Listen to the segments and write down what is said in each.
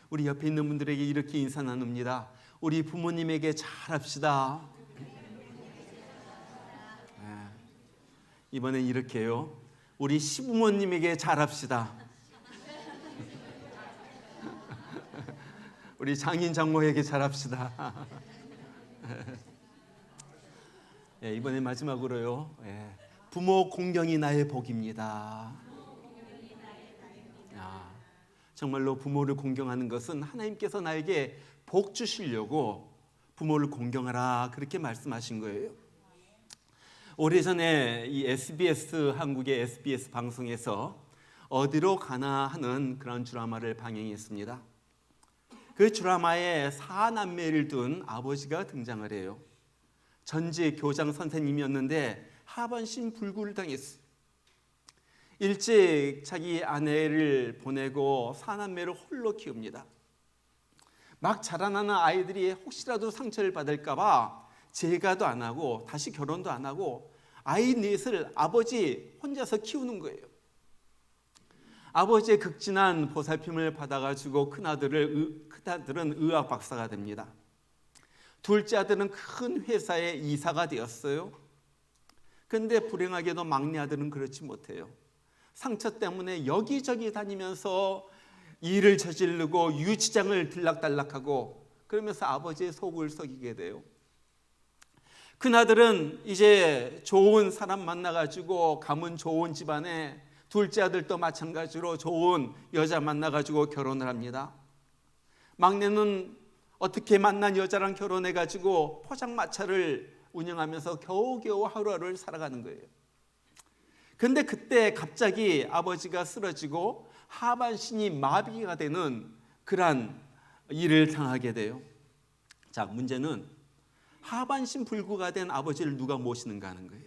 우리 옆에 있는 분들에게 이렇게 인사 나눕니다. 우리 부모님에게 잘합시다. 이번엔 이렇게요. 우리 시부모님에게 잘합시다. 우리 장인 장모에게 잘합시다. 이번에 마지막으로요. 부모 공경이 나의 복입니다. 정말로 부모를 공경하는 것은 하나님께서 나에게 복 주시려고 부모를 공경하라 그렇게 말씀하신 거예요. 오래전에 이 SBS 한국의 SBS 방송에서 어디로 가나 하는 그런 드라마를 방영했습니다. 그 드라마에 4남매를 둔 아버지가 등장을 해요. 전직 교장 선생님이었는데 하반신 불구를 당했어요. 일찍 자기 아내를 보내고 4남매를 홀로 키웁니다. 막 자라나는 아이들이 혹시라도 상처를 받을까 봐 재가도 안 하고 다시 결혼도 안 하고 아이 넷을 아버지 혼자서 키우는 거예요. 아버지의 극진한 보살핌을 받아가지고 큰아들은 의학 박사가 됩니다. 둘째 아들은 큰 회사의 이사가 되었어요. 그런데 불행하게도 막내 아들은 그렇지 못해요. 상처 때문에 여기저기 다니면서 일을 저지르고 유치장을 들락달락하고 그러면서 아버지의 속을 썩이게 돼요. 큰아들은 이제 좋은 사람 만나가지고 가문 좋은 집안에, 둘째 아들도 마찬가지로 좋은 여자 만나가지고 결혼을 합니다. 막내는 어떻게 만난 여자랑 결혼해가지고 포장마차를 운영하면서 겨우겨우 하루하루를 살아가는 거예요. 근데 그때 갑자기 아버지가 쓰러지고 하반신이 마비가 되는 그러한 일을 당하게 돼요. 자, 문제는 하반신 불구가 된 아버지를 누가 모시는가 하는 거예요.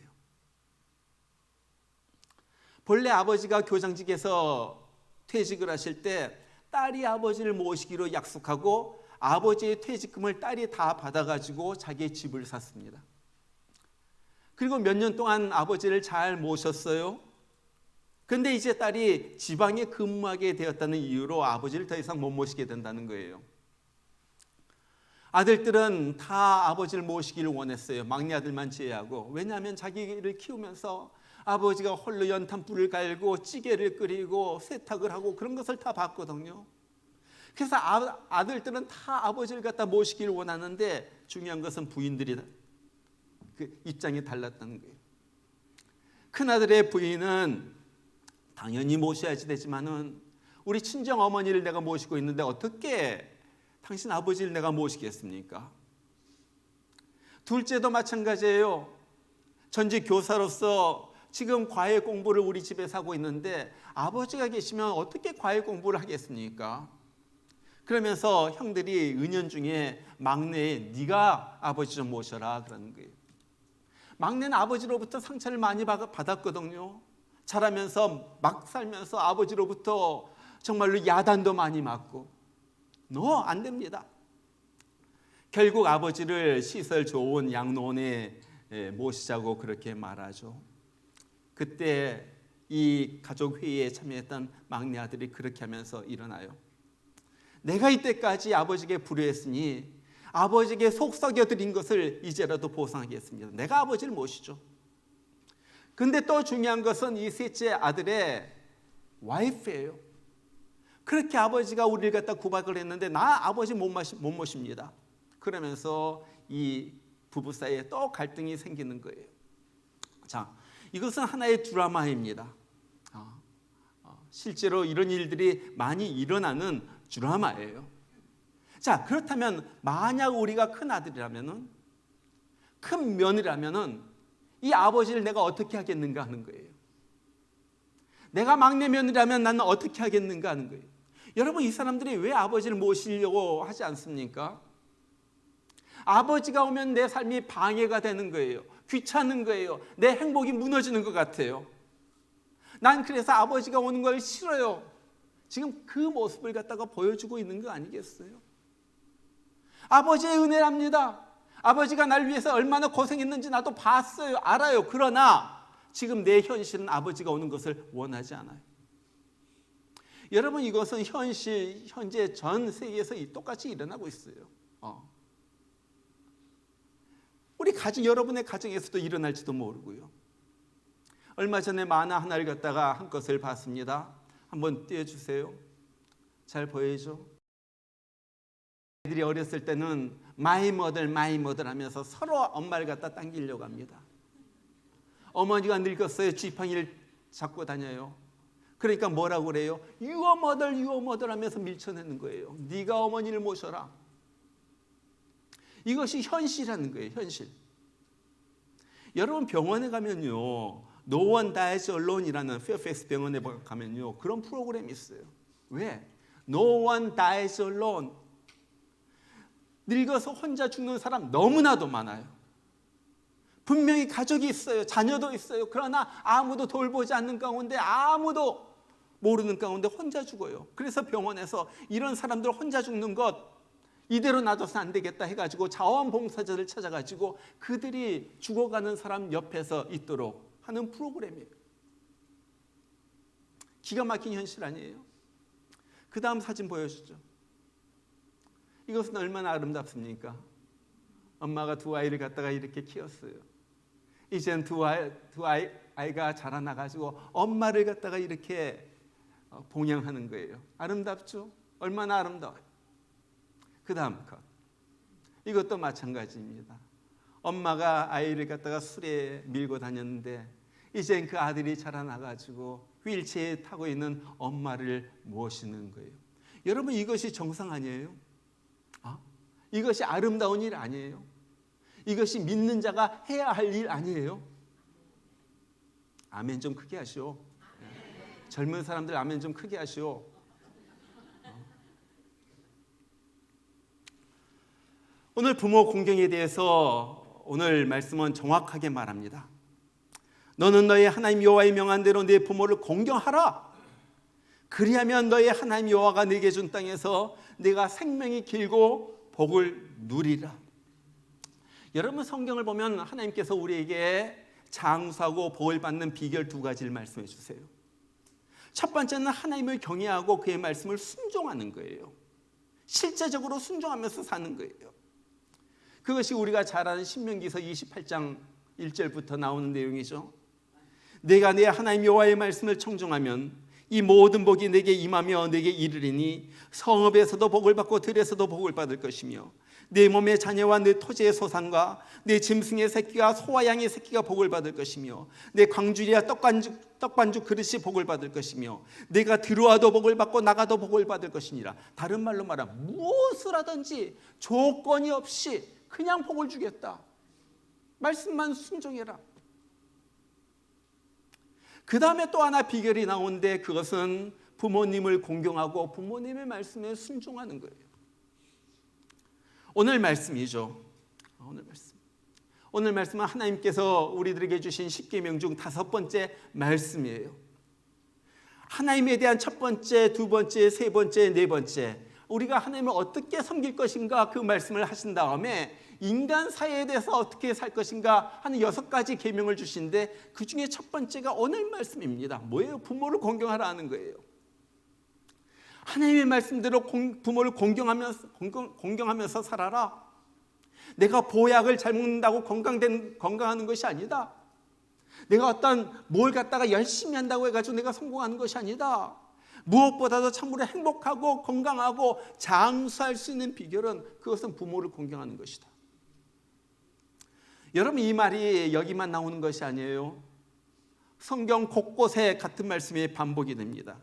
본래 아버지가 교장직에서 퇴직을 하실 때 딸이 아버지를 모시기로 약속하고 아버지의 퇴직금을 딸이 다 받아가지고 자기의 집을 샀습니다. 그리고 몇 년 동안 아버지를 잘 모셨어요. 근데 이제 딸이 지방에 근무하게 되었다는 이유로 아버지를 더 이상 못 모시게 된다는 거예요. 아들들은 다 아버지를 모시기를 원했어요. 막내 아들만 제외하고. 왜냐하면 자기를 키우면서 아버지가 홀로 연탄불을 갈고 찌개를 끓이고 세탁을 하고 그런 것을 다 봤거든요. 그래서 아들들은 다 아버지를 갖다 모시기를 원하는데 중요한 것은 부인들이 그 입장이 달랐다는 거예요. 큰아들의 부인은 당연히 모셔야지 되지만은 우리 친정 어머니를 내가 모시고 있는데 어떻게 당신 아버지를 내가 모시겠습니까? 둘째도 마찬가지예요. 전직 교사로서 지금 과외 공부를 우리 집에서 하고 있는데 아버지가 계시면 어떻게 과외 공부를 하겠습니까? 그러면서 형들이 은연중에 막내에 네가 아버지 좀 모셔라 그러는 거예요. 막내는 아버지로부터 상처를 많이 받았거든요. 자라면서 막 살면서 아버지로부터 정말로 야단도 많이 맞고 너 안 됩니다. 결국 아버지를 시설 좋은 양로원에 모시자고 그렇게 말하죠. 그때 이 가족회의에 참여했던 막내 아들이 그렇게 하면서 일어나요. 내가 이때까지 아버지에게 불효했으니 아버지에게 속 썩여드린 것을 이제라도 보상하겠습니다. 내가 아버지를 모시죠. 근데 또 중요한 것은 이 셋째 아들의 와이프예요. 그렇게 아버지가 우리를 갖다 구박을 했는데 나 아버지 못 모십니다. 그러면서 이 부부 사이에 또 갈등이 생기는 거예요. 자, 이것은 하나의 드라마입니다. 실제로 이런 일들이 많이 일어나는 드라마예요. 자, 그렇다면 만약 우리가 큰 아들이라면은, 큰 며느리라면은 이 아버지를 내가 어떻게 하겠는가 하는 거예요. 내가 막내 며느리라면 나는 어떻게 하겠는가 하는 거예요. 여러분, 이 사람들이 왜 아버지를 모시려고 하지 않습니까? 아버지가 오면 내 삶이 방해가 되는 거예요. 귀찮은 거예요. 내 행복이 무너지는 것 같아요. 난 그래서 아버지가 오는 걸 싫어요. 지금 그 모습을 갖다가 보여주고 있는 거 아니겠어요? 아버지의 은혜랍니다. 아버지가 날 위해서 얼마나 고생했는지 나도 봤어요. 알아요. 그러나 지금 내 현실은 아버지가 오는 것을 원하지 않아요. 여러분, 이것은 현재 전 세계에서 똑같이 일어나고 있어요. 우리 여러분의 가정에서도 일어날지도 모르고요. 얼마 전에 만화 하나를 갖다가 한 것을 봤습니다. 한번 띄워주세요. 잘 보이죠? 애들이 어렸을 때는 마이 머들 하면서 서로 엄마를 갖다 당기려고 합니다. 어머니가 늙었어요. 지팡이를 잡고 다녀요. 그러니까 뭐라고 그래요? 유어 머들 하면서 밀쳐내는 거예요. 네가 어머니를 모셔라. 이것이 현실이라는 거예요. 현실. 여러분, 병원에 가면요, No One Dies Alone이라는 페어팩스 병원에 가면요, 그런 프로그램이 있어요. 왜? No One Dies Alone. 늙어서 혼자 죽는 사람 너무나도 많아요. 분명히 가족이 있어요. 자녀도 있어요. 그러나 아무도 돌보지 않는 가운데, 아무도 모르는 가운데 혼자 죽어요. 그래서 병원에서 이런 사람들 혼자 죽는 것 이대로 놔둬서 안 되겠다 해가지고 자원봉사자를 찾아가지고 그들이 죽어가는 사람 옆에서 있도록 하는 프로그램이에요. 기가 막힌 현실 아니에요? 그 다음 사진 보여주죠. 이것은 얼마나 아름답습니까? 엄마가 두 아이를 갖다가 이렇게 키웠어요. 이젠 아이가 자라나가지고 엄마를 갖다가 이렇게 봉양하는 거예요. 아름답죠? 얼마나 아름다워요. 그 다음 것, 이것도 마찬가지입니다. 엄마가 아이를 갖다가 수레에 밀고 다녔는데 이젠 그 아들이 자라나가지고 휠체어에 타고 있는 엄마를 모시는 거예요. 여러분, 이것이 정상 아니에요? 이것이 아름다운 일 아니에요? 이것이 믿는 자가 해야 할 일 아니에요? 아멘 좀 크게 하시오. 젊은 사람들 아멘 좀 크게 하시오. 오늘 부모 공경에 대해서 오늘 말씀은 정확하게 말합니다. 너는 너의 하나님 여호와의 명한 대로 네 부모를 공경하라. 그리하면 너의 하나님 여호와가 네게 준 땅에서 네가 생명이 길고 복을 누리라. 여러분, 성경을 보면 하나님께서 우리에게 장수하고 복을 받는 비결 두 가지를 말씀해 주세요. 첫 번째는 하나님을 경외하고 그의 말씀을 순종하는 거예요. 실제적으로 순종하면서 사는 거예요. 그것이 우리가 잘 아는 신명기서 28장 1절부터 나오는 내용이죠. 내가 내 하나님 여호와의 말씀을 청종하면 이 모든 복이 내게 임하며 내게 이르리니 성읍에서도 복을 받고 들에서도 복을 받을 것이며 내 몸의 자녀와 내 토지의 소산과 내 짐승의 새끼와 소와 양의 새끼가 복을 받을 것이며 내 광주리와 떡반죽 그릇이 복을 받을 것이며 내가 들어와도 복을 받고 나가도 복을 받을 것이니라. 다른 말로 말하면 무엇을 하든지 조건이 없이 그냥 복을 주겠다. 말씀만 순종해라. 그 다음에 또 하나 비결이 나오는데 그것은 부모님을 공경하고 부모님의 말씀에 순종하는 거예요. 오늘 말씀이죠. 오늘 말씀은 하나님께서 우리들에게 주신 십계명 중 5번째 말씀이에요. 하나님에 대한 첫 번째, 두 번째, 세 번째, 네 번째, 우리가 하나님을 어떻게 섬길 것인가 그 말씀을 하신 다음에 인간 사회에 대해서 어떻게 살 것인가 하는 6가지 계명을 주신데 그 중에 첫 번째가 오늘 말씀입니다. 뭐예요? 부모를 공경하라는 거예요. 하나님의 말씀대로 부모를 공경하면서 살아라. 내가 보약을 잘 먹는다고 건강하는 것이 아니다. 내가 어떤 뭘 갖다가 열심히 한다고 해가지고 내가 성공하는 것이 아니다. 무엇보다도 참으로 행복하고 건강하고 장수할 수 있는 비결은 그것은 부모를 공경하는 것이다. 여러분, 이 말이 여기만 나오는 것이 아니에요. 성경 곳곳에 같은 말씀이 반복이 됩니다.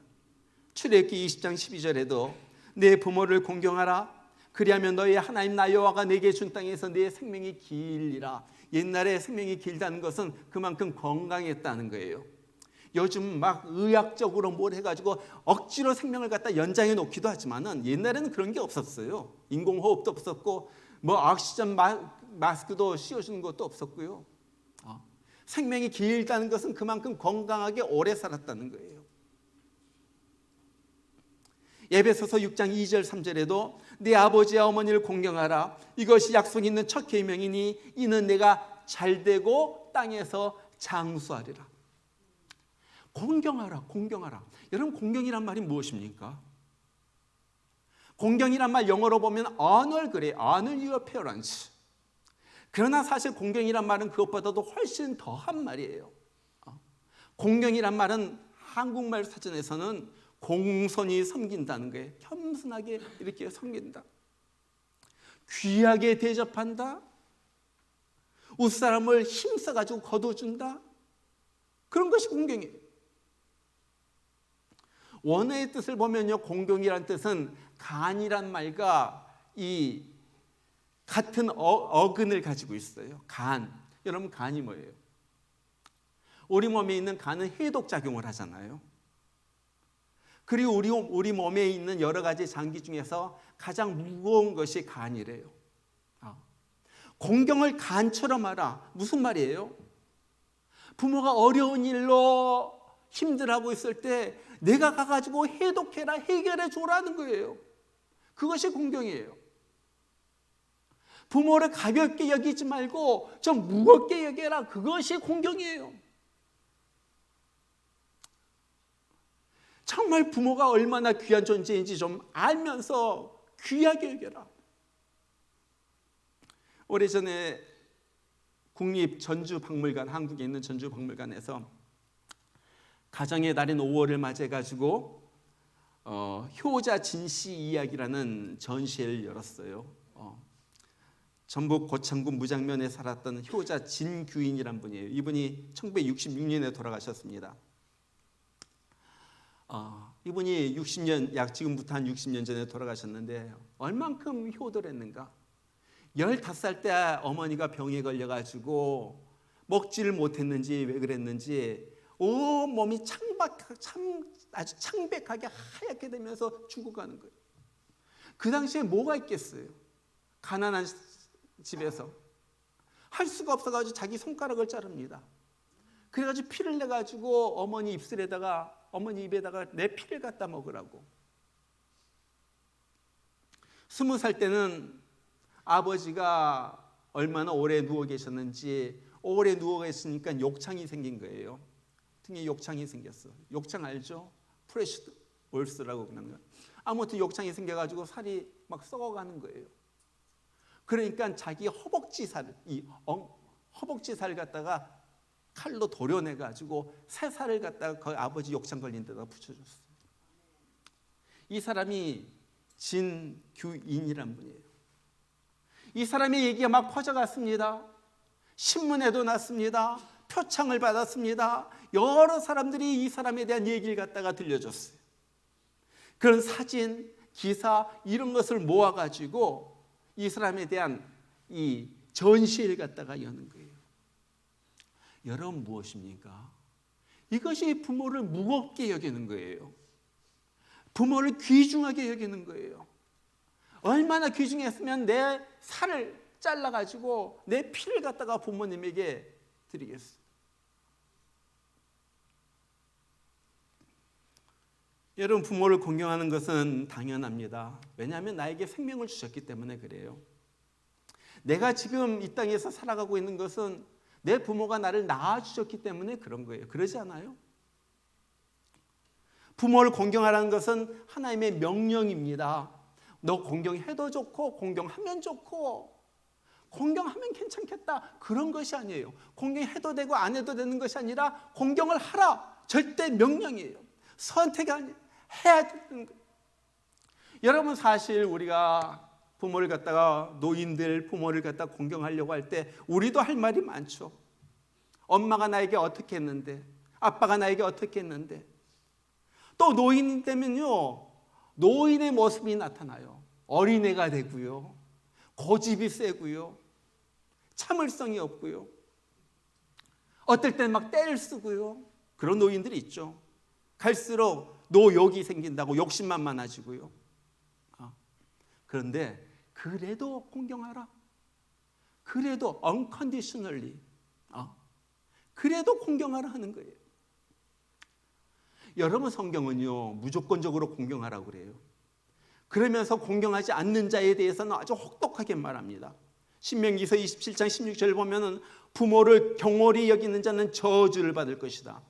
출애굽기 20장 12절에도 내 부모를 공경하라. 그리하면 너희 하나님 나 여호와가 내게 준 땅에서 내 생명이 길리라. 옛날에 생명이 길다는 것은 그만큼 건강했다는 거예요. 요즘 막 의학적으로 뭘 해가지고 억지로 생명을 갖다 연장해 놓기도 하지만은 옛날에는 그런 게 없었어요. 인공호흡도 없었고 뭐 옥시전 마스크도 씌워주는 것도 없었고요. 생명이 길다는 것은 그만큼 건강하게 오래 살았다는 거예요. 에베소서 6장 2절 3절에도 네 아버지와 어머니를 공경하라. 이것이 약속 있는 첫 계명이니 이는 내가 잘되고 땅에서 장수하리라. 공경하라, 공경하라. 여러분, 공경이란 말이 무엇입니까? 공경이란 말 영어로 보면 honor 그래, honor your parents. 그러나 사실 공경이란 말은 그것보다도 훨씬 더한 말이에요. 공경이란 말은 한국말 사전에서는 공손히 섬긴다는 거예요. 겸손하게 이렇게 섬긴다. 귀하게 대접한다. 웃사람을 힘써가지고 거둬준다. 그런 것이 공경이에요. 원어의 뜻을 보면요, 공경이란 뜻은 간이란 말과 이 같은 어근을 가지고 있어요. 간. 여러분, 간이 뭐예요? 우리 몸에 있는 간은 해독작용을 하잖아요. 그리고 우리 몸에 있는 여러 가지 장기 중에서 가장 무거운 것이 간이래요. 공경을 간처럼 하라. 무슨 말이에요? 부모가 어려운 일로 힘들어하고 있을 때 내가 가가지고 해독해라, 해결해 줘라는 거예요. 그것이 공경이에요. 부모를 가볍게 여기지 말고 좀 무겁게 여겨라. 그것이 공경이에요. 정말 부모가 얼마나 귀한 존재인지 좀 알면서 귀하게 여겨라. 오래전에 국립전주박물관, 한국에 있는 전주박물관에서 가정의 달인 5월을 맞이해가지고 효자 진씨 이야기라는 전시회를 열었어요. 전북 고창군 무장면에 살았던 효자 진규인이란 분이에요. 이분이 1966년에 돌아가셨습니다. 이분이 60년, 약 지금부터 한 60년 전에 돌아가셨는데 얼만큼 효도를 했는가? 15살 때 어머니가 병에 걸려가지고 먹지를 못했는지 왜 그랬는지 온 몸이 아주 창백하게 하얗게 되면서 죽어가는 거예요. 그 당시에 뭐가 있겠어요? 가난한 집에서 할 수가 없어가지고 자기 손가락을 자릅니다. 그래가지고 피를 내가지고 어머니 입에다가 내 피를 갖다 먹으라고. 20살 때는 아버지가 얼마나 오래 누워 계셨는지, 오래 누워 계시니까 욕창이 생긴 거예요. 등에 욕창이 생겼어. 욕창 알죠? 프레시 월스라고 그러는 거예요. 아무튼 욕창이 생겨가지고 살이 막 썩어가는 거예요. 그러니까 자기 허벅지살 갖다가 칼로 도려내가지고 새 살을 갖다가 그 아버지 욕창 걸린 데다 붙여줬어요. 이 사람이 진규인이란 분이에요. 이 사람의 얘기가 막 퍼져갔습니다. 신문에도 났습니다. 표창을 받았습니다. 여러 사람들이 이 사람에 대한 얘기를 갖다가 들려줬어요. 그런 사진, 기사 이런 것을 모아가지고 이 사람에 대한 이 전시를 갖다가 여는 거예요. 여러분, 무엇입니까? 이것이 부모를 무겁게 여기는 거예요. 부모를 귀중하게 여기는 거예요. 얼마나 귀중했으면 내 살을 잘라가지고 내 피를 갖다가 부모님에게 드리겠어요. 여러분, 부모를 공경하는 것은 당연합니다. 왜냐하면 나에게 생명을 주셨기 때문에 그래요. 내가 지금 이 땅에서 살아가고 있는 것은 내 부모가 나를 낳아주셨기 때문에 그런 거예요. 그러지 않아요? 부모를 공경하라는 것은 하나님의 명령입니다. 너 공경해도 좋고 공경하면 좋고 공경하면 괜찮겠다, 그런 것이 아니에요. 공경해도 되고 안 해도 되는 것이 아니라 공경을 하라, 절대 명령이에요. 선택이 아니에요. 해야 되는 거예요. 여러분, 사실 우리가 부모를 갖다가 노인들 부모를 갖다가 공경하려고 할 때 우리도 할 말이 많죠. 엄마가 나에게 어떻게 했는데, 아빠가 나에게 어떻게 했는데. 또 노인이 되면요, 노인의 모습이 나타나요. 어린애가 되고요, 고집이 세고요, 참을성이 없고요, 어떨 때는 막 떼를 쓰고요. 그런 노인들이 있죠. 갈수록 노욕이 생긴다고 욕심만 많아지고요. 그런데 그래도 공경하라. 그래도 unconditionally, 그래도 공경하라 하는 거예요. 여러분, 성경은요 무조건적으로 공경하라고 그래요. 그러면서 공경하지 않는 자에 대해서는 아주 혹독하게 말합니다. 신명기서 27장 16절 보면은 부모를 경홀히 여기는 자는 저주를 받을 것이다.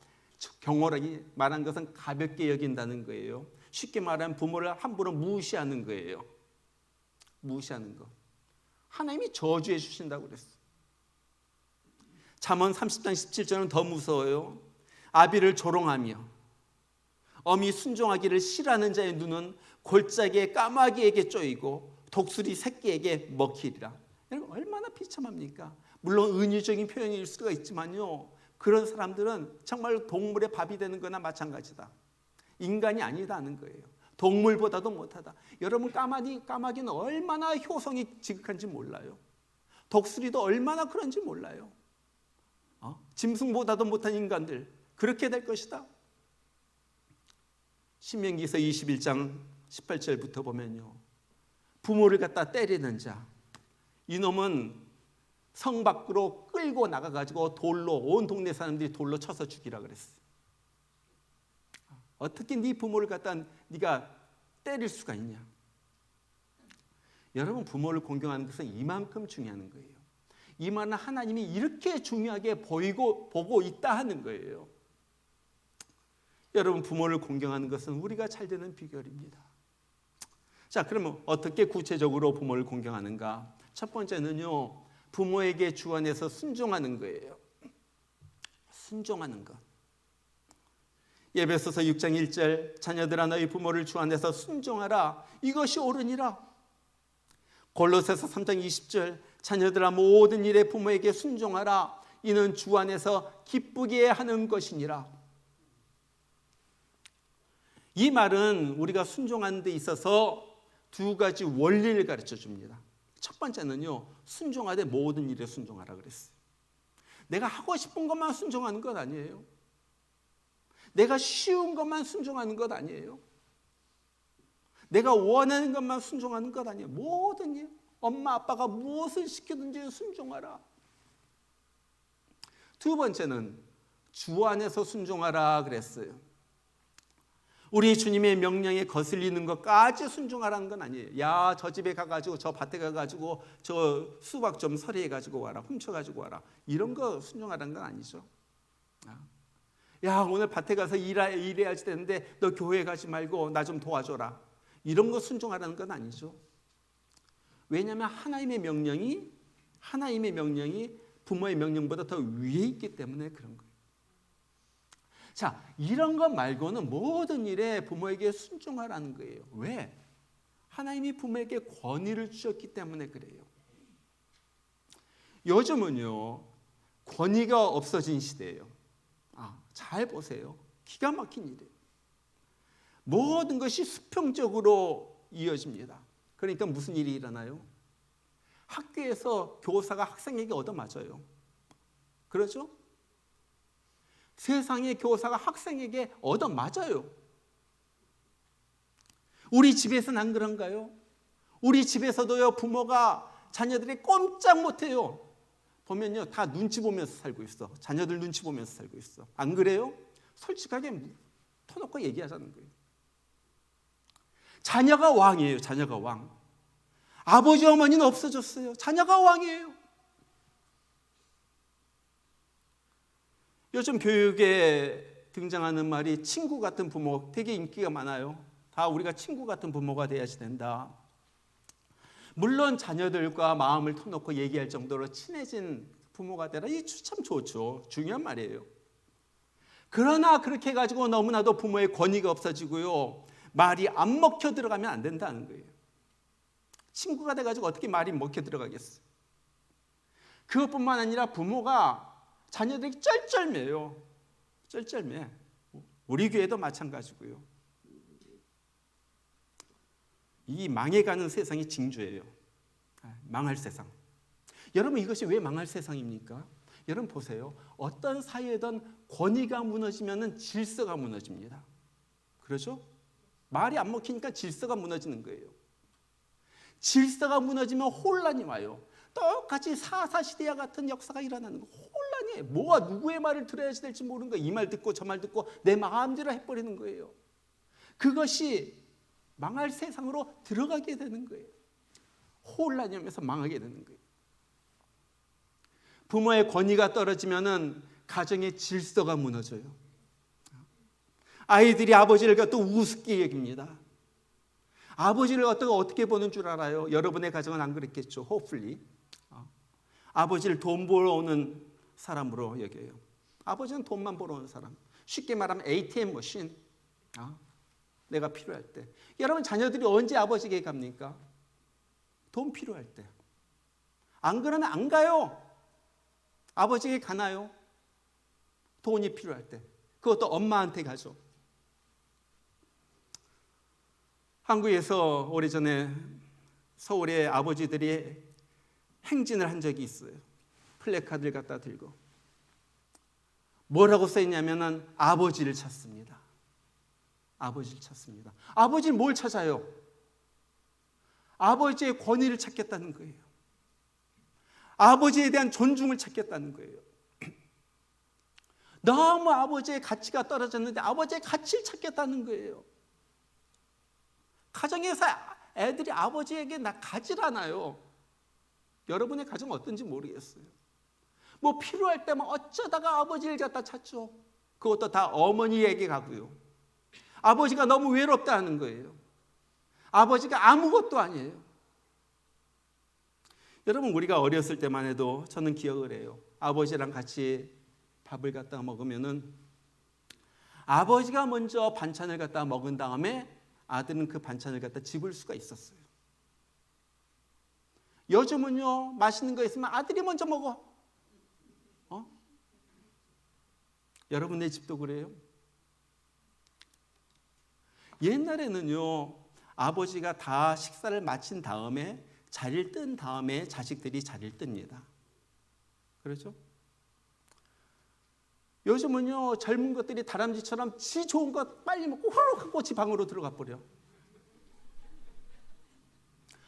경홀하게 말한 것은 가볍게 여긴다는 거예요. 쉽게 말하면 부모를 함부로 무시하는 거예요. 무시하는 거. 하나님이 저주해 주신다고 그랬어. 잠언 30장 17절은 더 무서워요. 아비를 조롱하며 어미 순종하기를 싫어하는 자의 눈은 골짜기에 까마귀에게 쪼이고 독수리 새끼에게 먹히리라. 여러분 얼마나 비참합니까? 물론 은유적인 표현일 수가 있지만요, 그런 사람들은 정말 동물의 밥이 되는 거나 마찬가지다. 인간이 아니다는 거예요. 동물보다도 못하다. 여러분 까마귀는 얼마나 효성이 지극한지 몰라요. 독수리도 얼마나 그런지 몰라요. 짐승보다도 못한 인간들, 그렇게 될 것이다. 신명기서 21장 18절부터 보면요, 부모를 갖다 때리는 자, 이놈은 성 밖으로 끌고 나가가지고 돌로, 온 동네 사람들이 돌로 쳐서 죽이라 그랬어요. 어떻게 네 부모를 갖다 네가 때릴 수가 있냐? 여러분, 부모를 공경하는 것은 이만큼 중요한 거예요. 이 말은 하나님이 이렇게 중요하게 보고 있다 하는 거예요. 여러분, 부모를 공경하는 것은 우리가 잘 되는 비결입니다. 자, 그러면 어떻게 구체적으로 부모를 공경하는가? 첫 번째는요, 부모에게 주 안에서 순종하는 거예요. 순종하는 것. 에베소서 6장 1절, 자녀들아 너희 부모를 주 안에서 순종하라, 이것이 옳으니라. 골로새서 3장 20절, 자녀들아 모든 일에 부모에게 순종하라, 이는 주 안에서 기쁘게 하는 것이니라. 이 말은 우리가 순종하는 데 있어서 두 가지 원리를 가르쳐 줍니다. 첫 번째는요, 순종하되 모든 일에 순종하라 그랬어요. 내가 하고 싶은 것만 순종하는 것 아니에요. 내가 쉬운 것만 순종하는 것 아니에요. 내가 원하는 것만 순종하는 것 아니에요. 모든 일, 엄마 아빠가 무엇을 시키든지 순종하라. 두 번째는 주 안에서 순종하라 그랬어요. 우리 주님의 명령에 거슬리는 것까지 순종하라는 건 아니에요. 야, 저 집에 가가지고 저 밭에 가가지고 저 수박 좀 서리해가지고 와라, 훔쳐가지고 와라, 이런 거 순종하라는 건 아니죠. 야, 오늘 밭에 가서 일해야지 되는데 너 교회 가지 말고 나 좀 도와줘라, 이런 거 순종하라는 건 아니죠. 왜냐하면 하나님의 명령이 부모의 명령보다 더 위에 있기 때문에 그런 거예요. 자, 이런 것 말고는 모든 일에 부모에게 순종하라는 거예요. 왜? 하나님이 부모에게 권위를 주셨기 때문에 그래요. 요즘은요, 권위가 없어진 시대예요. 잘 보세요. 기가 막힌 일이에요. 모든 것이 수평적으로 이어집니다. 그러니까 무슨 일이 일어나요? 학교에서 교사가 학생에게 얻어맞아요. 그렇죠? 세상의 교사가 학생에게 얻어맞아요. 우리 집에서는 안 그런가요? 우리 집에서도요, 부모가 자녀들이 꼼짝 못해요. 보면요, 다 눈치 보면서 살고 있어. 자녀들 눈치 보면서 살고 있어. 안 그래요? 솔직하게 터놓고 얘기하자는 거예요. 자녀가 왕이에요. 자녀가 왕. 아버지 어머니는 없어졌어요. 자녀가 왕이에요. 요즘 교육에 등장하는 말이 친구 같은 부모, 되게 인기가 많아요. 다 우리가 친구 같은 부모가 돼야지 된다. 물론 자녀들과 마음을 터놓고 얘기할 정도로 친해진 부모가 되라, 이 참 좋죠. 중요한 말이에요. 그러나 그렇게 해가지고 너무나도 부모의 권위가 없어지고요, 말이 안 먹혀 들어가면 안 된다는 거예요. 친구가 돼가지고 어떻게 말이 먹혀 들어가겠어. 그것뿐만 아니라 부모가 자녀들이 쩔쩔매요. 쩔쩔매. 우리 교회도 마찬가지고요. 이 망해가는 세상이 징조예요. 망할 세상. 여러분, 이것이 왜 망할 세상입니까? 여러분 보세요. 어떤 사회든 권위가 무너지면 질서가 무너집니다. 그렇죠? 말이 안 먹히니까 질서가 무너지는 거예요. 질서가 무너지면 혼란이 와요. 똑같이 사사시대와 같은 역사가 일어나는 거. 혼란이에요. 뭐가 누구의 말을 들어야 될지 모르는 거예요. 이 말 듣고 저 말 듣고 내 마음대로 해버리는 거예요. 그것이 망할 세상으로 들어가게 되는 거예요. 혼란이 오면서 망하게 되는 거예요. 부모의 권위가 떨어지면은 가정의 질서가 무너져요. 아이들이 아버지를 또 우습게 여깁니다. 아버지를 어떻게 보는 줄 알아요? 여러분의 가정은 안 그랬겠죠. hopefully. 아버지를 돈 벌어오는 사람으로 여겨요. 아버지는 돈만 벌어오는 사람. 쉽게 말하면 ATM 머신. 내가 필요할 때. 여러분 자녀들이 언제 아버지에게 갑니까? 돈 필요할 때. 안 그러면 안 가요. 아버지에게 가나요? 돈이 필요할 때. 그것도 엄마한테 가죠. 한국에서 오래전에 서울의 아버지들이 행진을 한 적이 있어요. 플래카드를 갖다 들고. 뭐라고 써있냐면은 아버지를 찾습니다. 아버지를 찾습니다. 아버지를 뭘 찾아요? 아버지의 권위를 찾겠다는 거예요. 아버지에 대한 존중을 찾겠다는 거예요. 너무 아버지의 가치가 떨어졌는데 아버지의 가치를 찾겠다는 거예요. 가정에서 애들이 아버지에게 가질 않아요. 여러분의 가정 어떤지 모르겠어요. 뭐 필요할 때만 어쩌다가 아버지를 갖다 찾죠. 그것도 다 어머니에게 가고요. 아버지가 너무 외롭다는 거예요. 아버지가 아무것도 아니에요. 여러분 우리가 어렸을 때만 해도 저는 기억을 해요. 아버지랑 같이 밥을 갖다 먹으면은 아버지가 먼저 반찬을 갖다 먹은 다음에 아들은 그 반찬을 갖다 집을 수가 있었어요. 요즘은요 맛있는 거 있으면 아들이 먼저 먹어. 여러분네 집도 그래요? 옛날에는요 아버지가 다 식사를 마친 다음에 자리를 뜬 다음에 자식들이 자리를 뜹니다. 그렇죠? 요즘은요 젊은 것들이 다람쥐처럼 지 좋은 것 빨리 먹고 후루룩 하고 지 방으로 들어가 버려.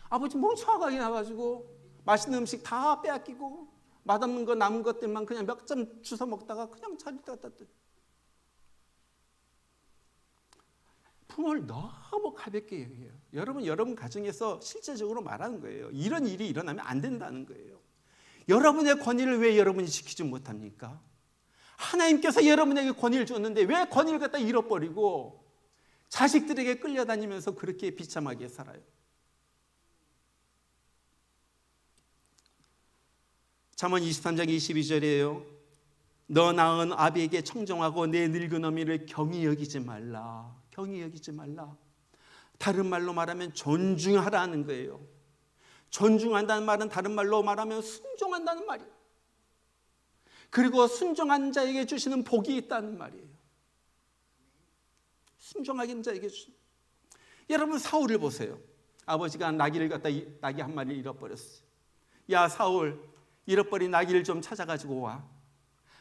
아버지 멍청하게 나가지고 맛있는 음식 다 빼앗기고 맛없는 거 남은 것들만 그냥 몇 점 주워 먹다가 그냥 자리 갖다 둬. 부모를 너무 가볍게 여겨요. 여러분 가정에서 실제적으로 말하는 거예요. 이런 일이 일어나면 안 된다는 거예요. 여러분의 권위를 왜 여러분이 지키지 못합니까? 하나님께서 여러분에게 권위를 줬는데 왜 권위를 갖다 잃어버리고 자식들에게 끌려다니면서 그렇게 비참하게 살아요? 잠언 23장 22절이에요. 너 낳은 아비에게 청정하고 내 늙은 어미를 경히 여기지 말라. 경히 여기지 말라. 다른 말로 말하면 존중하라는 거예요. 존중한다는 말은 다른 말로 말하면 순종한다는 말이에요. 그리고 순종한 자에게 주시는 복이 있다는 말이에요. 순종하는 자에게 주시는. 여러분 사울을 보세요. 아버지가 나귀를 갖다 나귀 한 마리를 잃어버렸어요. 야 사울 잃어버린 나귀를 좀 찾아가지고 와.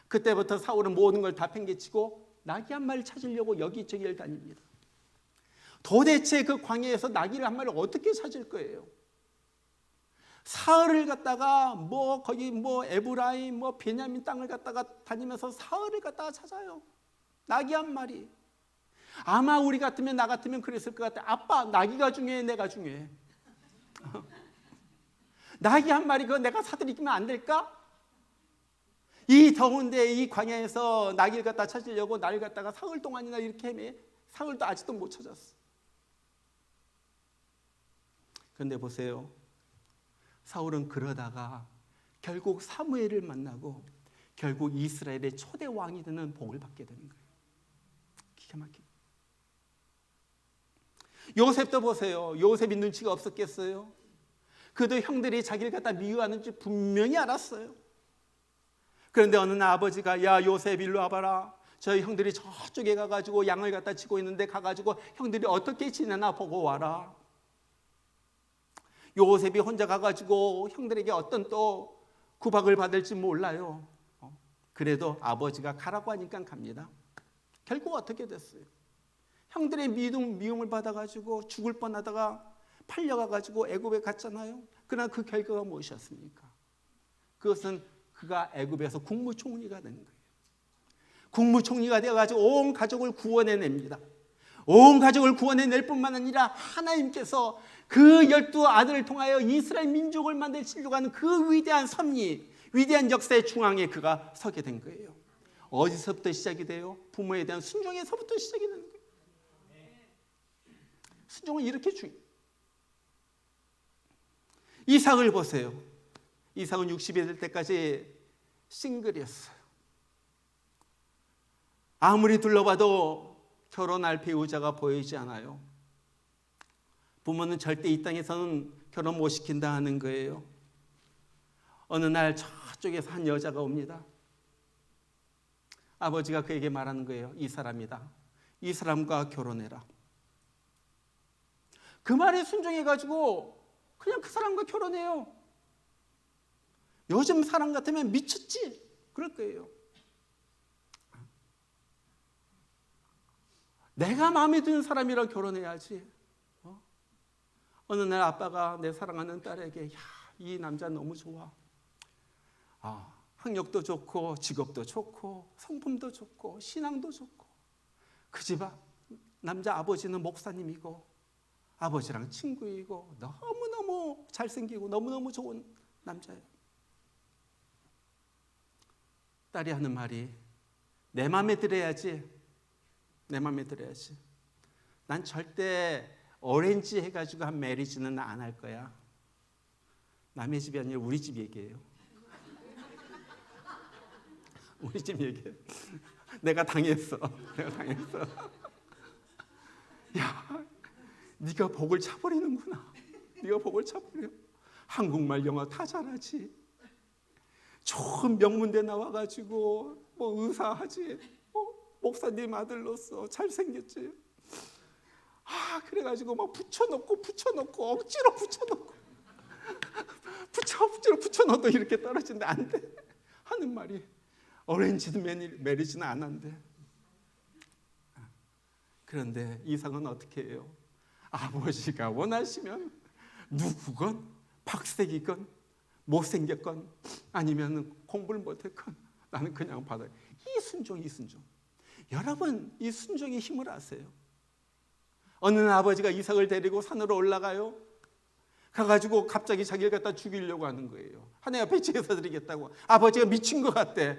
그때부터 사울은 모든 걸 다 팽개치고 나귀 한 마리를 찾으려고 여기저기를 다닙니다. 도대체 그 광야에서 나귀를 한 마리를 어떻게 찾을 거예요? 사흘을 갖다가 거기 에브라임 베냐민 땅을 갖다가 다니면서 사흘을 갖다가 찾아요. 나귀 한 마리. 아마 우리 같으면 나 같으면 그랬을 것 같아. 아빠 나귀가 중요해 내가 중요해. 나귀 한 마리 그거 내가 사드리면 안 될까? 이 더운데 이 광야에서 나귀를 갖다 찾으려고 나를 갖다가 사흘 동안이나 이렇게 헤매. 사흘도 아직도 못 찾았어. 그런데 보세요. 사울은 그러다가 결국 사무엘을 만나고 결국 이스라엘의 초대 왕이 되는 복을 받게 되는 거예요. 기가 막히게. 요셉도 보세요. 요셉이 눈치가 없었겠어요? 그도 형들이 자기를 갖다 미워하는지 분명히 알았어요. 그런데 어느 날 아버지가 야 요셉 일로 와봐라. 저희 형들이 저쪽에 가가지고 양을 갖다 치고 있는데 가가지고 형들이 어떻게 지내나 보고 와라. 요셉이 혼자 가가지고 형들에게 어떤 또 구박을 받을지 몰라요. 그래도 아버지가 가라고 하니까 갑니다. 결국 어떻게 됐어요? 형들의 미움을 받아가지고 죽을 뻔하다가 팔려가가지고 애굽에 갔잖아요. 그러나 그 결과가 무엇이었습니까? 그것은 그가 애굽에서 국무총리가 된 거예요. 국무총리가 되어가지고 온 가족을 구원해냅니다. 온 가족을 구원해낼 뿐만 아니라 하나님께서 그 12 아들을 통하여 이스라엘 민족을 만드시려고 하는 그 위대한 섭리, 위대한 역사의 중앙에 그가 서게 된 거예요. 어디서부터 시작이 돼요? 부모에 대한 순종에서부터 시작이 되는 거예요. 순종은 이렇게 중요해요. 이삭을 보세요. 이삭은 60이 될 때까지 싱글이었어요. 아무리 둘러봐도 결혼할 배우자가 보이지 않아요. 부모는 절대 이 땅에서는 결혼 못 시킨다 하는 거예요. 어느 날 저쪽에서 한 여자가 옵니다. 아버지가 그에게 말하는 거예요. 이 사람이다. 이 사람과 결혼해라. 그 말에 순종해가지고 그냥 그 사람과 결혼해요. 요즘 사람 같으면 미쳤지? 그럴 거예요. 내가 마음에 드는 사람이랑 결혼해야지. 어느 날 아빠가 내 사랑하는 딸에게 이 남자 너무 좋아. 학력도 좋고 직업도 좋고 성품도 좋고 신앙도 좋고 그 집 남자 아버지는 목사님이고 아버지랑 친구이고 너무너무 잘생기고 너무너무 좋은 남자예요. 딸이 하는 말이 내 마음에 들어야지. 내 마음에 들어야지. 난 절대 오렌지 해가지고 한 메리지는 안 할 거야. 남의 집이 아니라 우리 집 얘기예요. 우리 집 얘기예요. 내가 당했어. 야, 네가 복을 차버리는구나. 네가 복을 차버려. 한국말 영어 다 잘하지. 좋은 명문대 나와가지고 뭐 의사하지. 목사님 아들로서 잘생겼지. 그래가지고 막 붙여놓고 억지로 붙여놓고 억지로 붙여넣어도 이렇게 떨어지는데 안 돼. 하는 말이 오렌지도 메리지는 안 한대. 그런데 이삭은 어떻게 해요? 아버지가 원하시면 누구건 박색이건 못생겼건 아니면 공부를 못했건 나는 그냥 받아요. 이 순종. 여러분 이 순종의 힘을 아세요? 어느 날 아버지가 이삭을 데리고 산으로 올라가요. 가가지고 갑자기 자기를 갖다 죽이려고 하는 거예요. 하나님 앞에 제사 드리겠다고. 아버지가 미친 것 같대.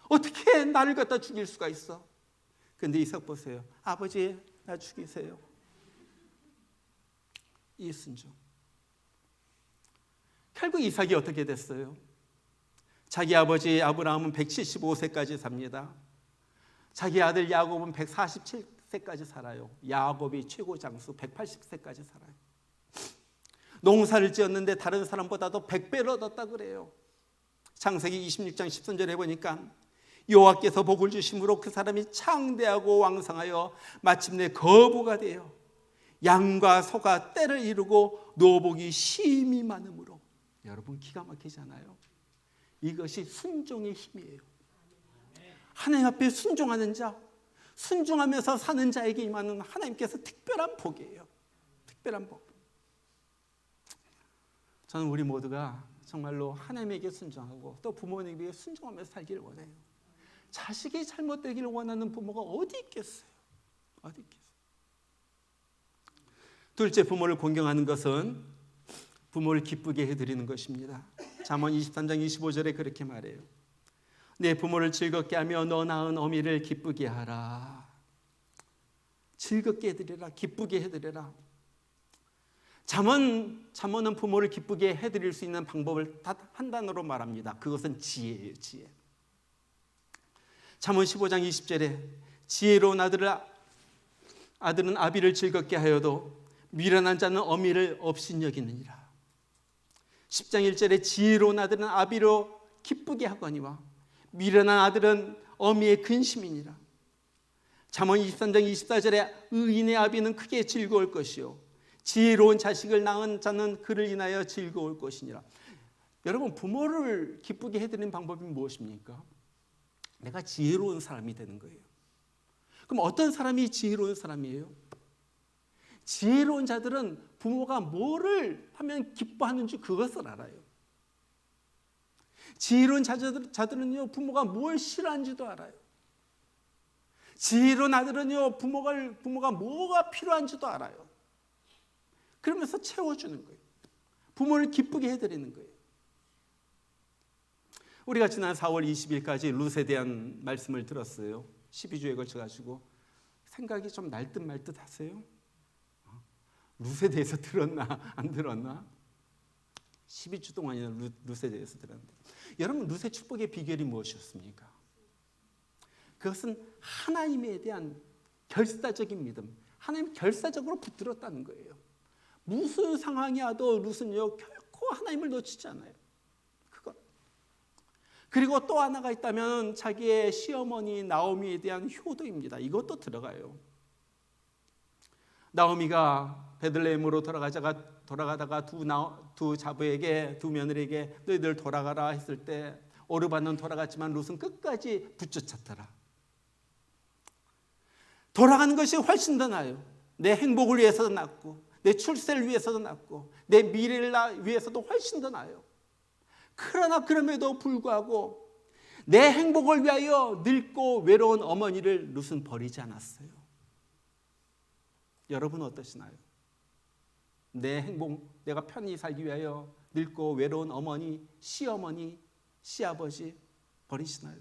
어떻게 나를 갖다 죽일 수가 있어? 근데 이삭 보세요. 아버지 나 죽이세요. 이 순종. 결국 이삭이 어떻게 됐어요? 자기 아버지 아브라함은 175세까지 삽니다. 자기 아들 야곱은 147세까지 살아요. 야곱이 최고 장수 180세까지 살아요. 농사를 지었는데 다른 사람보다도 100배를 얻었다 그래요. 창세기 26장 10절에 보니까 여호와께서 복을 주심으로 그 사람이 창대하고 왕성하여 마침내 거부가 되어 양과 소가 떼를 이루고 노복이 심히 많으므로. 여러분 기가 막히잖아요. 이것이 순종의 힘이에요. 하나님 앞에 순종하는 자, 순종하면서 사는 자에게 임하는 하나님께서 특별한 복이에요. 특별한 복. 저는 우리 모두가 정말로 하나님에게 순종하고 또 부모님에게 순종하면서 살기를 원해요. 자식이 잘못되기를 원하는 부모가 어디 있겠어요? 어디 있겠어요? 둘째, 부모를 공경하는 것은 부모를 기쁘게 해드리는 것입니다. 잠언 23장 25절에 그렇게 말해요. 내 부모를 즐겁게 하며 너 낳은 어미를 기쁘게 하라. 즐겁게 해드리라. 기쁘게 해드리라. 잠언은 부모를 기쁘게 해드릴 수 있는 방법을 단 한 단어로 말합니다. 그것은 지혜예요. 지혜. 잠언 15장 20절에 지혜로운 아들은 아비를 즐겁게 하여도 미련한 자는 어미를 업신여기느니라. 10장 1절에 지혜로운 아들은 아비로 기쁘게 하거니와 미련한 아들은 어미의 근심이니라. 잠언 23장 24절에 의인의 아비는 크게 즐거울 것이요 지혜로운 자식을 낳은 자는 그를 인하여 즐거울 것이니라. 여러분 부모를 기쁘게 해드리는 방법이 무엇입니까? 내가 지혜로운 사람이 되는 거예요. 그럼 어떤 사람이 지혜로운 사람이에요? 지혜로운 자들은 부모가 뭐를 하면 기뻐하는지 그것을 알아요. 지혜로운 자들은요 부모가 뭘 싫어하는지도 알아요. 지혜로운 아들은요 부모가 뭐가 필요한지도 알아요. 그러면서 채워주는 거예요. 부모를 기쁘게 해드리는 거예요. 우리가 지난 4월 20일까지 룻에 대한 말씀을 들었어요. 12주에 걸쳐가지고 생각이 좀 날 듯 말 듯 하세요? 룻에 대해서 들었나 안 들었나? 12주 동안이나 룻에 대해서 들었는데, 여러분 룻의 축복의 비결이 무엇이었습니까? 그것은 하나님에 대한 결사적인 믿음, 하나님 결사적으로 붙들었다는 거예요. 무슨 상황이 와도 룻은요 결코 하나님을 놓치지 않아요. 그것. 그리고 또 하나가 있다면 자기의 시어머니 나오미에 대한 효도입니다. 이것도 들어가요. 나오미가 베들레헴으로 돌아가다가 두 자부에게, 두 며느리에게 너희들 돌아가라 했을 때 오르반은 돌아갔지만 룻은 끝까지 붙여찼더라. 돌아가는 것이 훨씬 더 나아요. 내 행복을 위해서도 낫고, 내 출세를 위해서도 낫고, 내 미래를 위해서도 훨씬 더 나아요. 그러나 그럼에도 불구하고 내 행복을 위하여 늙고 외로운 어머니를 룻은 버리지 않았어요. 여러분 어떠시나요? 내 행복, 내가 편히 살기 위하여 늙고 외로운 어머니, 시어머니, 시아버지 버리시나요?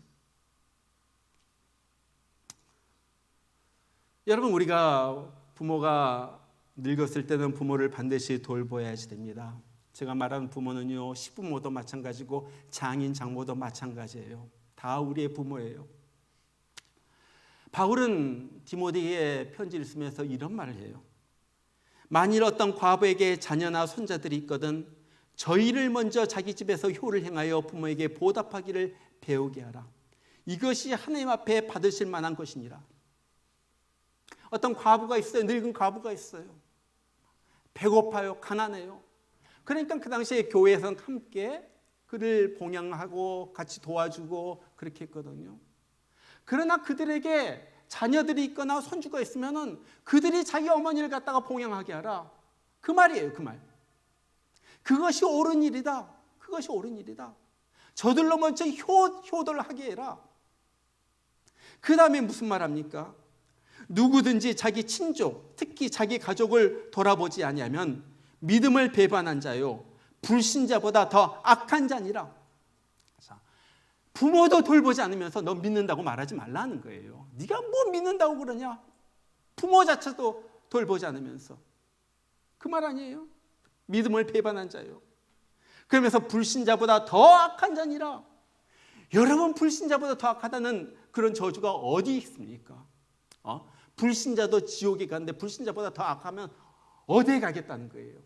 여러분, 우리가 부모가 늙었을 때는 부모를 반드시 돌보아야지 됩니다. 제가 말하는 부모는요, 시부모도 마찬가지고 장인, 장모도 마찬가지예요. 다 우리의 부모예요. 바울은 디모데에게 편지를 쓰면서 이런 말을 해요. 만일 어떤 과부에게 자녀나 손자들이 있거든 저희를 먼저 자기 집에서 효를 행하여 부모에게 보답하기를 배우게 하라. 이것이 하나님 앞에 받으실 만한 것이니라. 어떤 과부가 있어요. 늙은 과부가 있어요. 배고파요. 가난해요. 그러니까 그 당시에 교회에서는 함께 그를 봉양하고 같이 도와주고 그렇게 했거든요. 그러나 그들에게 자녀들이 있거나 손주가 있으면은 그들이 자기 어머니를 갖다가 봉양하게 하라. 그 말이에요. 그 말. 그것이 옳은 일이다. 그것이 옳은 일이다. 저들로 먼저 효도를 하게 해라. 그 다음에 무슨 말합니까? 누구든지 자기 친족, 특히 자기 가족을 돌아보지 아니하면 믿음을 배반한 자요 불신자보다 더 악한 자니라. 부모도 돌보지 않으면서 너 믿는다고 말하지 말라는 거예요. 네가 뭐 믿는다고 그러냐? 부모 자체도 돌보지 않으면서. 그 말 아니에요? 믿음을 배반한 자요. 그러면서 불신자보다 더 악한 자니라. 여러분, 불신자보다 더 악하다는 그런 저주가 어디 있습니까? 불신자도 지옥에 가는데 불신자보다 더 악하면 어디에 가겠다는 거예요?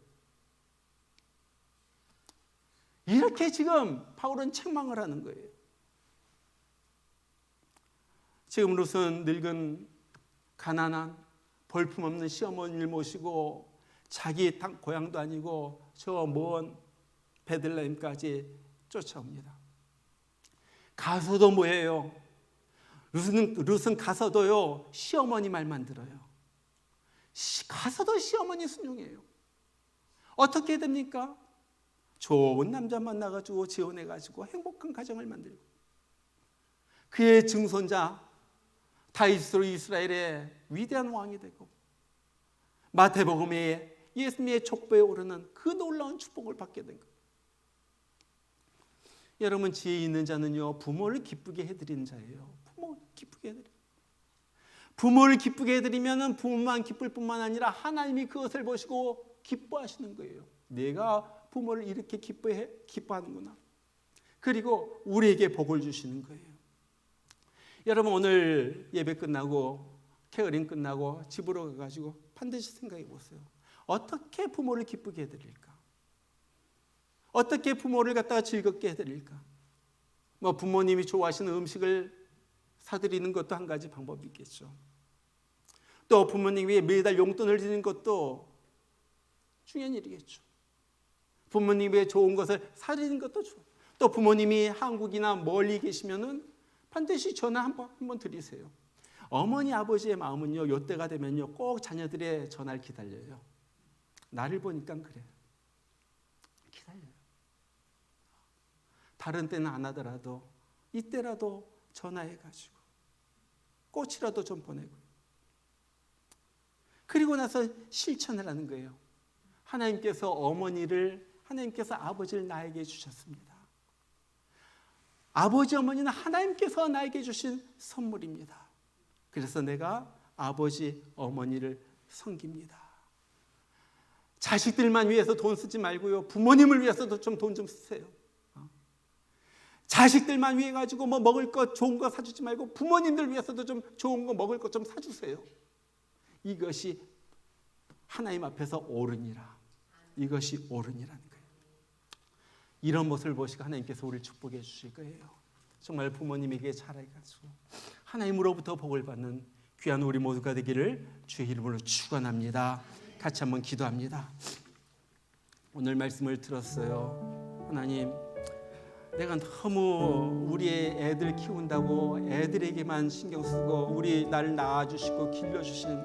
이렇게 지금 바울은 책망을 하는 거예요. 지금 룻은 늙은 가난한 볼품없는 시어머니를 모시고 자기 고향도 아니고 저 먼 베들레헴까지 쫓아옵니다. 가서도 뭐예요? 룻은 가서도요 시어머니 말만 들어요. 가서도 시어머니 순종해요. 어떻게 됩니까? 좋은 남자 만나가지고 지원해가지고 행복한 가정을 만들고 그의 증손자 다윗으로 이스라엘의 위대한 왕이 되고 마태복음에 예수님의 족보에 오르는 그 놀라운 축복을 받게 된 거예요. 여러분, 지혜 있는 자는요 부모를 기쁘게 해드리는 자예요. 부모 기쁘게 해드려. 부모를 기쁘게 해드리면 부모만 기쁠 뿐만 아니라 하나님이 그것을 보시고 기뻐하시는 거예요. 내가 부모를 이렇게 기뻐하는구나. 그리고 우리에게 복을 주시는 거예요. 여러분, 오늘 예배 끝나고 케어링 끝나고 집으로 가가지고 반드시 생각해 보세요. 어떻게 부모를 기쁘게 해드릴까? 어떻게 부모를 갖다가 즐겁게 해드릴까? 부모님이 좋아하시는 음식을 사드리는 것도 한 가지 방법이 있겠죠. 또 부모님이 매달 용돈을 드리는 것도 중요한 일이겠죠. 부모님의 좋은 것을 사드리는 것도 좋아요. 또 부모님이 한국이나 멀리 계시면은 반드시 전화 한번 드리세요. 어머니 아버지의 마음은요 이때가 되면요 꼭 자녀들의 전화를 기다려요. 나를 보니까 그래요. 기다려요. 다른 때는 안 하더라도 이때라도 전화해가지고 꽃이라도 좀 보내고 그리고 나서 실천을 하는 거예요. 하나님께서 아버지를 나에게 주셨습니다. 아버지 어머니는 하나님께서 나에게 주신 선물입니다. 그래서 내가 아버지 어머니를 섬깁니다. 자식들만 위해서 돈 쓰지 말고요, 부모님을 위해서도 좀 돈 좀 쓰세요. 자식들만 위해 가지고 뭐 먹을 것 좋은 거 사주지 말고 부모님들 위해서도 좀 좋은 거 먹을 것 좀 사주세요. 이것이 하나님 앞에서 옳으니라. 이것이 옳으니라는 거예요. 이런 모습을 보시고 하나님께서 우리를 축복해 주실 거예요. 정말 부모님에게 잘해가지고 하나님으로부터 복을 받는 귀한 우리 모두가 되기를 주의 이름으로 축원합니다. 같이 한번 기도합니다. 오늘 말씀을 들었어요. 하나님, 내가 너무 우리의 애들 키운다고 애들에게만 신경 쓰고 우리 나를 낳아주시고 길러주신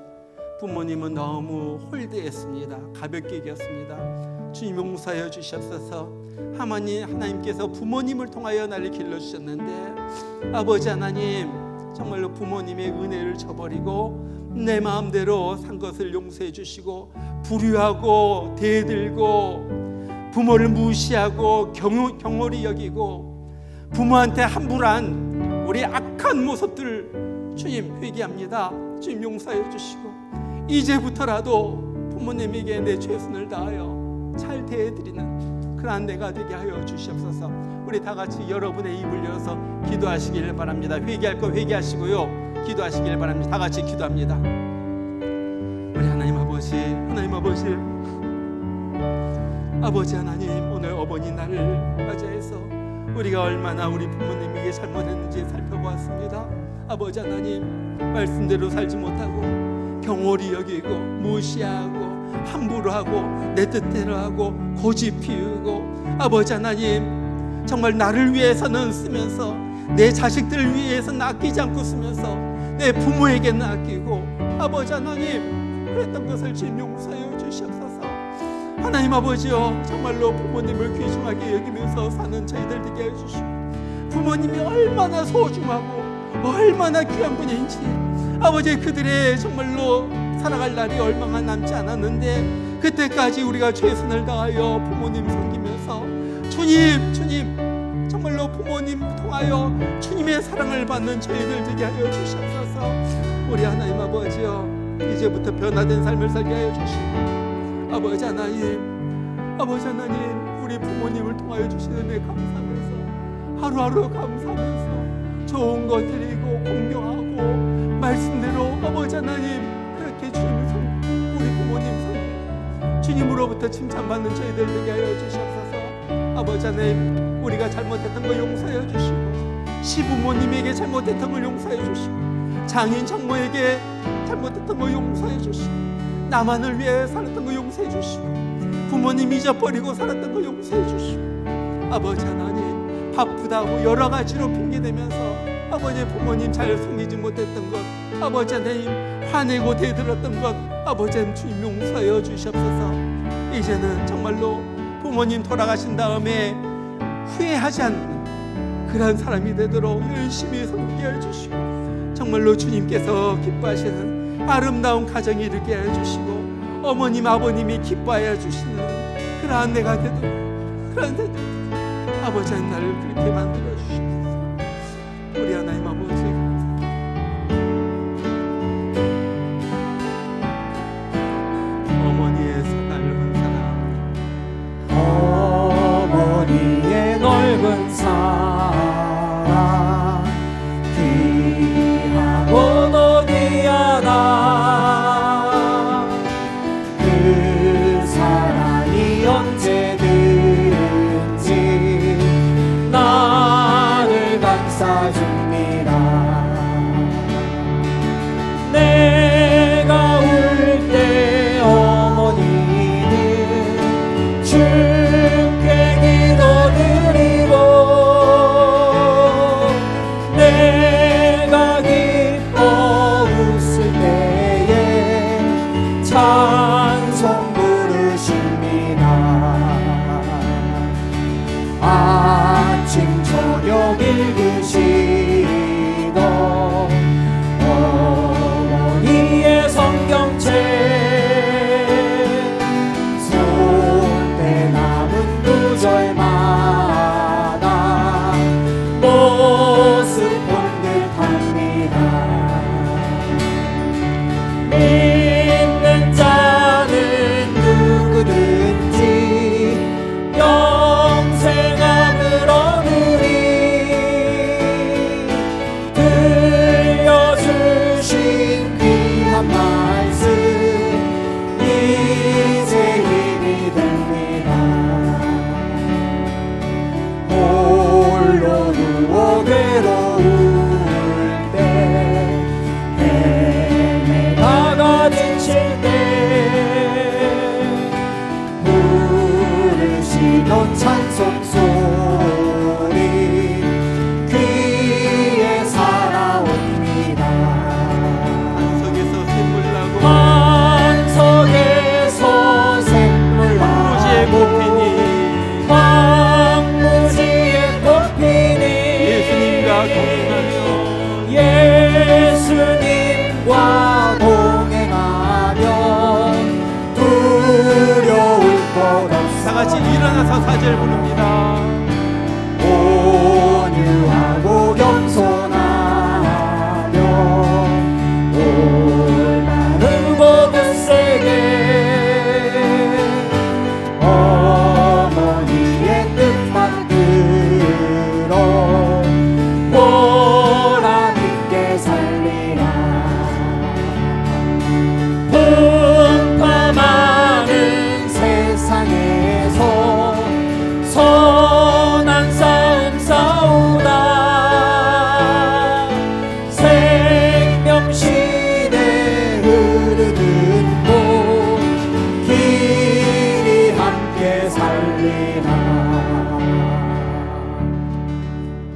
부모님은 너무 홀대했습니다. 가볍게 여겼습니다. 주님 용서하여 주시옵소서. 하나님께서 부모님을 통하여 나를 길러주셨는데 아버지 하나님, 정말로 부모님의 은혜를 저버리고 내 마음대로 산 것을 용서해 주시고 불효하고 대들고 부모를 무시하고 경홀히 여기고 부모한테 함부로한 우리 악한 모습들 주님 회개합니다. 주님 용서해 주시고 이제부터라도 부모님에게 내 최선을 다하여 잘 대해드리는 그러한 내가 되게 하여 주시옵소서. 우리 다 같이 여러분의 입을 열어서 기도하시길 바랍니다. 회개할 거 회개하시고요, 기도하시길 바랍니다. 다 같이 기도합니다. 우리 하나님 아버지, 아버지 하나님, 오늘 어머니 날을 맞이해서 우리가 얼마나 우리 부모님에게 잘못했는지 살펴보았습니다. 아버지 하나님, 말씀대로 살지 못하고 경홀히 여기고 무시하고 함부로 하고 내 뜻대로 하고 고집 피우고 아버지 하나님, 정말 나를 위해서는 쓰면서 내 자식들을 위해서는 아끼지 않고 쓰면서 내 부모에게는 아끼고 아버지 하나님, 그랬던 것을 주님 용서해 주시옵소서. 하나님 아버지요, 정말로 부모님을 귀중하게 여기면서 사는 저희들 되게 해주시고 부모님이 얼마나 소중하고 얼마나 귀한 분인지 아버지, 그들의 정말로 살아갈 날이 얼마나 남지 않았는데 그때까지 우리가 최선을 다하여 부모님 섬기면서 주님 정말로 부모님 통하여 주님의 사랑을 받는 저희들 되게 하여 주시옵소서. 우리 하나님 아버지요, 이제부터 변화된 삶을 살게 하여 주시고 아버지 하나님, 우리 부모님을 통하여 주시는 은혜 감사하면서 하루하루 감사하면서 좋은 것 드리고 공경하고 말씀대로 아버지 하나님 그렇게 주님 우리 부모님 섬기고 주님으로부터 칭찬받는 저희들 되게 하여 주시옵소서. 아버지 하나님, 우리가 잘못했던 거 용서해 주시고 시부모님에게 잘못했던 걸 용서해 주시고 장인 장모에게 잘못했던 거 용서해 주시고 나만을 위해 살았던 거 용서해 주시고 부모님 잊어버리고 살았던 거 용서해 주시고 아버지 하나님, 바쁘다고 여러 가지로 핑계대면서 아버지 부모님 잘 섬기지 못했던 것, 아버지 하나님 화내고 대들었던 것 아버지 하나님 주님 용서해 주시옵소서. 이제는 정말로 부모님 돌아가신 다음에 후회하지 않는 그런 사람이 되도록 열심히 섬기게 해주시고 정말로 주님께서 기뻐하시는 아름다운 가정이 이르게 해주시고 어머님 아버님이 기뻐하여 주시는 그러한 내가 되도록 그러한 되도록 아버지 한 나를 그렇게 만들어 주시옵소서. 우리 하나님 아버지, 어머니의 넓은 사랑, 어머니의 넓은 사랑 귀하고도 귀하다. 그 사랑이 언제든지 나를 감싸줍니다. 내가 울 때 어머니는 주께 기도드리고 내가 기뻐 웃을 때에 찬송 부르십니다. 아침 저녁 읽으시던 어머니의 성경책 손 떼나 너 찬송 소리 귀에 살아옵니다. 반석에서 샘물 나고 반석에서 샘물 무지에 나고 꽃피니 황무지에 꽃피니 예수님과 동행하며 예수님과 동행하며 두려울 것 없어. 다 같이 일어나서 사절 부릅니다. 온유하고 겸손하며 올바른 거듭세게 어머니의 뜻만 들어 보람 있게 살리라. 풍파많은 세상에서 선한 싸움 싸우다 생명시대 흐르는 곳 길이 함께 살리라.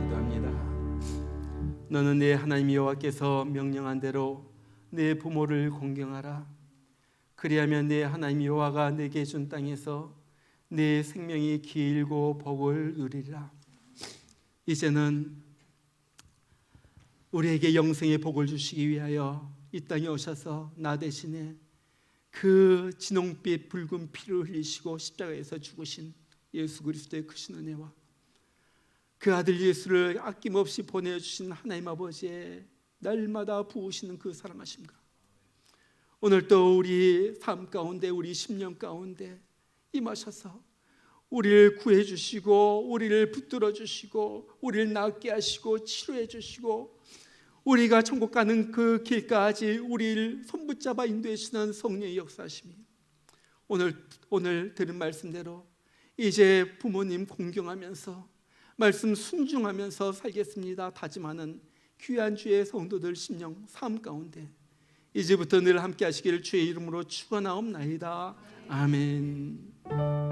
기도합니다. 너는 내 하나님 여호와께서 명령한 대로 내 부모를 공경하라. 그리하면 내 하나님 여호와가 내게 준 땅에서 내 생명이 길고 복을 누리리라. 이제는 우리에게 영생의 복을 주시기 위하여 이 땅에 오셔서 나 대신에 그 진홍빛 붉은 피를 흘리시고 십자가에서 죽으신 예수 그리스도의 크신 은혜와 그 아들 예수를 아낌없이 보내주신 하나님 아버지의 날마다 부으시는 그 사랑하심과 오늘도 우리 삶 가운데 우리 심령 가운데 임하셔서 우리를 구해 주시고 우리를 붙들어 주시고 우리를 낫게 하시고 치료해 주시고 우리가 천국 가는 그 길까지 우리를 손붙잡아 인도해 주시는 성령의 역사심이 오늘 들은 말씀대로 이제 부모님 공경하면서 말씀 순종하면서 살겠습니다 다짐하는 귀한 주의 성도들 심령 삶 가운데 이제부터 늘 함께 하시기를 주의 이름으로 축원하옵나이다. 아멘.